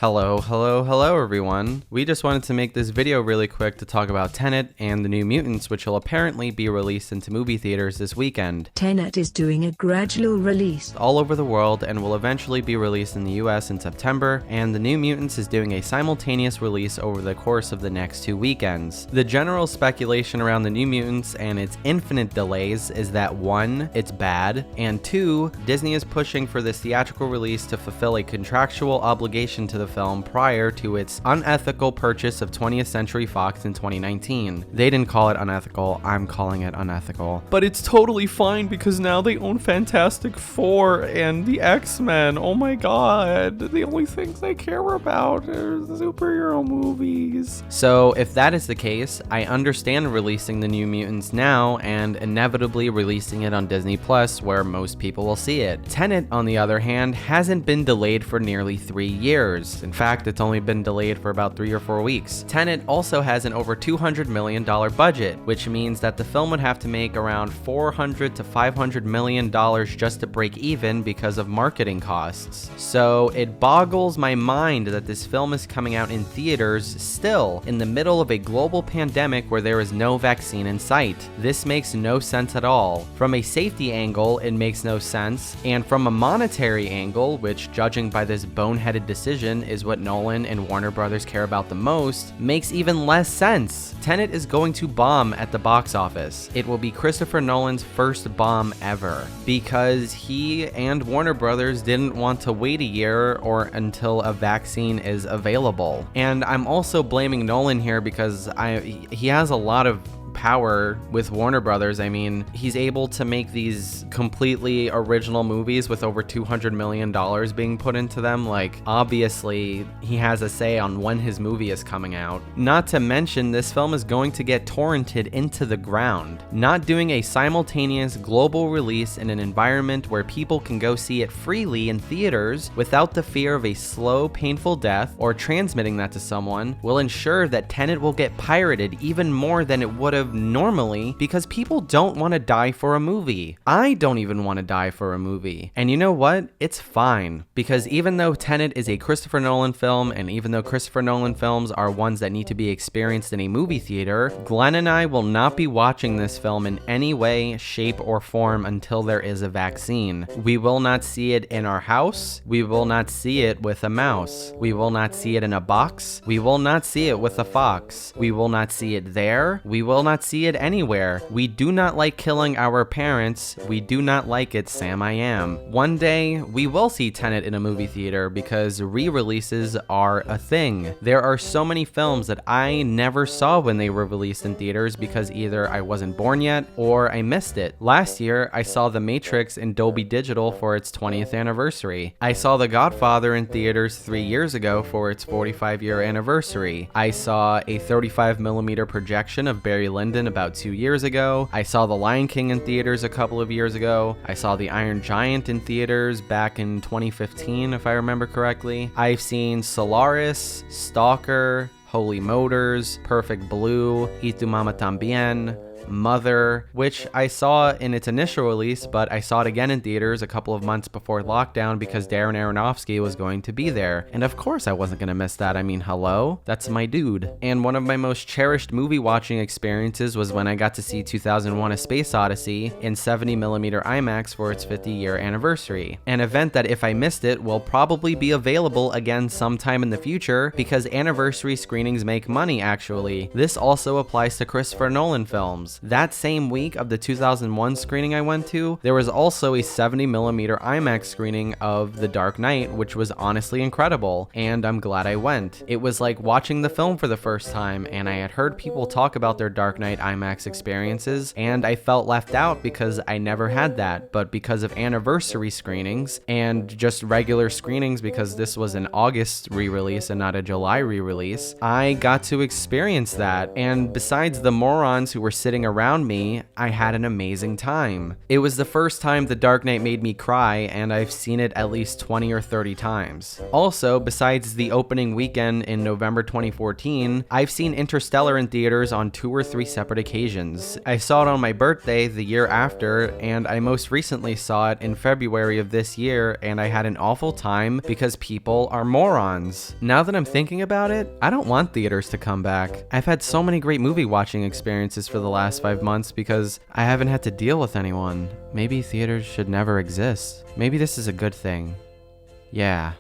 Hello everyone. We just wanted to make this video really quick to talk about Tenet and the New Mutants, which will apparently be released into movie theaters this weekend. Tenet is doing a gradual release all over the world and will eventually be released in the US in September, and the New Mutants is doing a simultaneous release over the course of the next 2 weekends. The general speculation around the New Mutants and its infinite delays is that 1, it's bad, and 2, Disney is pushing for this theatrical release to fulfill a contractual obligation to the film prior to its unethical purchase of 20th Century Fox in 2019. They didn't call it unethical, I'm calling it unethical. But it's totally fine because now they own Fantastic Four and the X-Men. Oh my god, the only things I care about are superhero movies. So if that is the case, I understand releasing the New Mutants now and inevitably releasing it on Disney Plus where most people will see it. Tenet, on the other hand, hasn't been delayed for nearly 3 years. In fact, it's only been delayed for about 3 or 4 weeks. Tenet also has an over $200 million budget, which means that the film would have to make around $400 to $500 million just to break even because of marketing costs. So it boggles my mind that this film is coming out in theaters still in the middle of a global pandemic where there is no vaccine in sight. This makes no sense at all. From a safety angle, it makes no sense, and from a monetary angle, which judging by this boneheaded decision is what Nolan and Warner Brothers care about the most, makes even less sense. Tenet is going to bomb at the box office. It will be Christopher Nolan's first bomb ever because he and Warner Brothers didn't want to wait a year or until a vaccine is available. And I'm also blaming Nolan here because he has a lot of power with Warner Brothers. I mean, he's able to make these completely original movies with over $200 million being put into them. Like, obviously, he has a say on when his movie is coming out. Not to mention, this film is going to get torrented into the ground. Not doing a simultaneous global release in an environment where people can go see it freely in theaters without the fear of a slow, painful death or transmitting that to someone will ensure that Tenet will get pirated even more than it would have normally because people don't want to die for a movie. I don't even want to die for a movie. And you know what? It's fine because even though Tenet is a Christopher Nolan film and even though Christopher Nolan films are ones that need to be experienced in a movie theater, Glenn and I will not be watching this film in any way, shape, or form until there is a vaccine. We will not see it in our house. We will not see it with a mouse. We will not see it in a box. We will not see it with a fox. We will not see it there. We will not see it anywhere. We do not like killing our parents. We do not like it, Sam I Am. One day, we will see Tenet in a movie theater because re-releases are a thing. There are so many films that I never saw when they were released in theaters because either I wasn't born yet or I missed it. Last year, I saw The Matrix in Dolby Digital for its 20th anniversary. I saw The Godfather in theaters 3 years ago for its 45-year anniversary. I saw a 35mm projection of Barry Lyndon about 2 years ago. I saw The Lion King in theaters a couple of years ago. I saw The Iron Giant in theaters back in 2015, if I remember correctly. I've seen Solaris, Stalker, Holy Motors, Perfect Blue, Y Tu Mama Tambien, Mother, which I saw in its initial release, but I saw it again in theaters a couple of months before lockdown because Darren Aronofsky was going to be there. And of course I wasn't going to miss that. I mean, hello? That's my dude. And one of my most cherished movie watching experiences was when I got to see 2001: A Space Odyssey in 70mm IMAX for its 50-year anniversary. An event that if I missed it will probably be available again sometime in the future because anniversary screenings make money actually. This also applies to Christopher Nolan films. That same week of the 2001 screening I went to, there was also a 70mm IMAX screening of The Dark Knight, which was honestly incredible, and I'm glad I went. It was like watching the film for the first time, and I had heard people talk about their Dark Knight IMAX experiences, and I felt left out because I never had that, but because of anniversary screenings and just regular screenings because this was an August re-release and not a July re-release, I got to experience that. And besides the morons who were sitting everything around me, I had an amazing time. It was the first time The Dark Knight made me cry, and I've seen it at least 20 or 30 times. Also, besides the opening weekend in November 2014, I've seen Interstellar in theaters on 2 or 3 separate occasions. I saw it on my birthday the year after, and I most recently saw it in February of this year, and I had an awful time because people are morons. Now that I'm thinking about it, I don't want theaters to come back. I've had so many great movie watching experiences for the last 5 months because I haven't had to deal with anyone. Maybe theaters should never exist. Maybe this is a good thing. Yeah.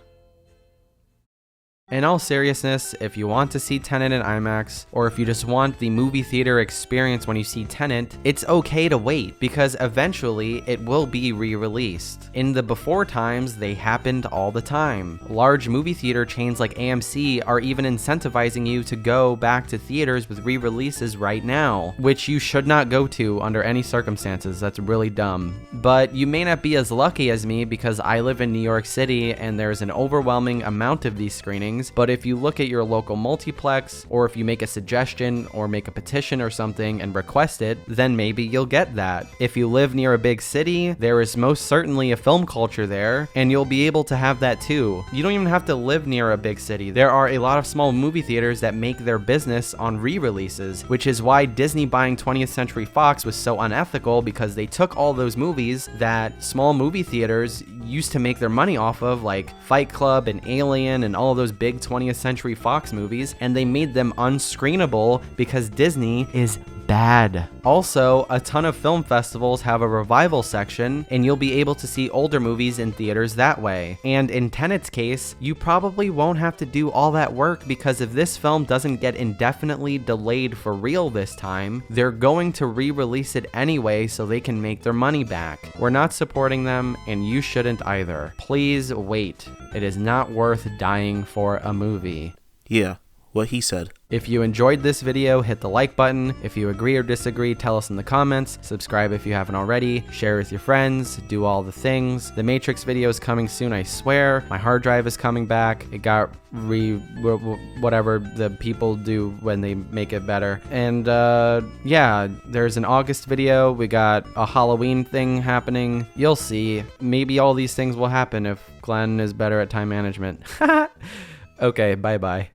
In all seriousness, if you want to see Tenet in IMAX, or if you just want the movie theater experience when you see Tenet, it's okay to wait, because eventually it will be re-released. In the before times, they happened all the time. Large movie theater chains like AMC are even incentivizing you to go back to theaters with re-releases right now, which you should not go to under any circumstances. That's really dumb. But you may not be as lucky as me because I live in New York City and there's an overwhelming amount of these screenings. But if you look at your local multiplex, or if you make a suggestion or make a petition or something and request it, then maybe you'll get that. If you live near a big city, there is most certainly a film culture there, and you'll be able to have that too. You don't even have to live near a big city. There are a lot of small movie theaters that make their business on re-releases, which is why Disney buying 20th Century Fox was so unethical, because they took all those movies that small movie theaters used to make their money off of, like Fight Club and Alien and all of those big 20th Century Fox movies, and they made them unscreenable because Disney is bad. Also, a ton of film festivals have a revival section, and you'll be able to see older movies in theaters that way. And in Tenet's case, you probably won't have to do all that work, because if this film doesn't get indefinitely delayed for real this time, they're going to re-release it anyway so they can make their money back. We're not supporting them, and you shouldn't either. Please wait. It is not worth dying for a movie. Yeah, what he said. If you enjoyed this video, hit the like button. If you agree or disagree, tell us in the comments. Subscribe if you haven't already. Share with your friends. Do all the things. The Matrix video is coming soon, I swear. My hard drive is coming back. It got whatever the people do when they make it better. And yeah, there's an August video. We got a Halloween thing happening. You'll see. Maybe all these things will happen if Glenn is better at time management. Okay, bye-bye.